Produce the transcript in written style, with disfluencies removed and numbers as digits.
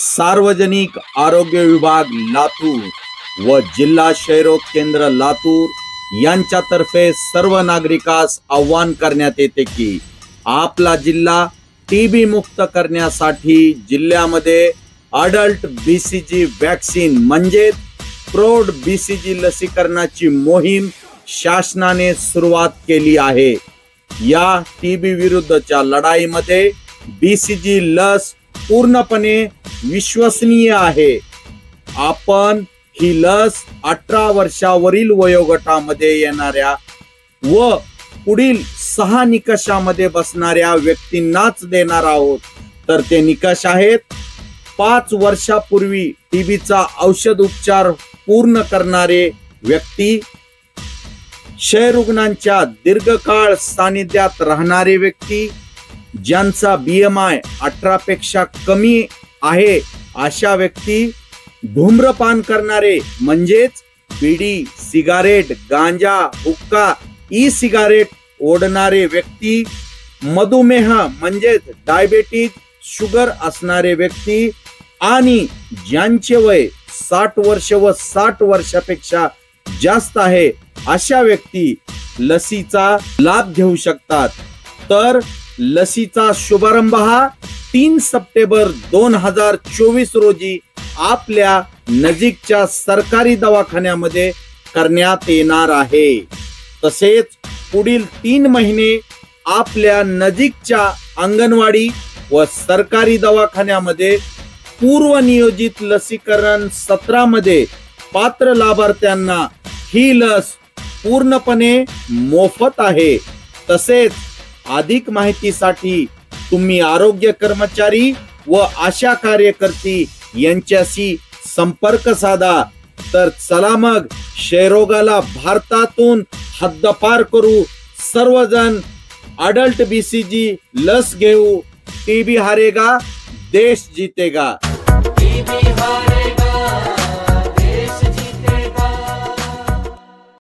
सार्वजनिक आरोग्य विभाग लातूर व जिल्हा क्षयरोग केंद्र लातूर यांच्यातर्फे सर्व नागरिकास आवाहन करण्यात येते की आपला जिल्हा टीबी मुक्त करण्यासाठी जिल्ह्यामध्ये अडल्ट बीसीजी वॅक्सीन म्हणजे प्रौढ बीसीजी लसीकरणाची मोहीम शासनाने सुरुवात केली आहे। या टीबी विरुद्धच्या लढाईमध्ये बीसीजी लस पूर्णपणे विश्वसनीय आहे। आपण ही लस 18 वर्षावरील वयोगटामध्ये येणाऱ्या व पुढील 6 निकषामध्ये बसणाऱ्या व्यक्तींनाच देणार आहोत। तर ते निकष आहेत 5 वर्षापूर्वी टीबीचा औषध उपचार पूर्ण करणारे व्यक्ती, क्षयरुग्णांच्या दीर्घकाळ सानिध्यात राहणारे व्यक्ती, ज्यांचा BMI 18 पेक्षा कमी आहे अशा व्यक्ती, धूम्रपान करणारे म्हणजेच बिडी, सिगारेट, गांजा, हुक्का, ई सिगारेट ओढणारे व्यक्ती, मधुमेह म्हणजेच डायबिटीज, शुगर असणारे व्यक्ती आणि ज्यांचे वय 60 वर्ष व 60 वर्षापेक्षा जास्त आहे अशा व्यक्ती लसीचा लाभ घेऊ शकतात। तर लसीचा शुभारंभ हा 3 सप्टेंबर 2024 रोजी आपल्या नजीकच्या सरकारी दवाखान्यामध्ये करण्यात येणार आहे। तसेच पुढील 3 महिने आपल्या नजीकच्या अंगणवाडी व सरकारी दवाखान्यामध्ये पूर्वनियोजित लसीकरण सत्रामध्ये पात्र लाभार्थ्यांना ही लस पूर्णपणे मोफत आहे। तसेच अधिक माहितीसाठी तुम्ही आरोग्य कर्मचारी व आशा कार्यकर्ती यांच्याशी संपर्क साधा। तर चला मग क्षयरोगाला भारतातून हद्दपार करू, सर्वजण अडल्ट बीसीजी लस घेऊ। टीबी हारेगा, देश जीतेगा। टीबी हारेगा।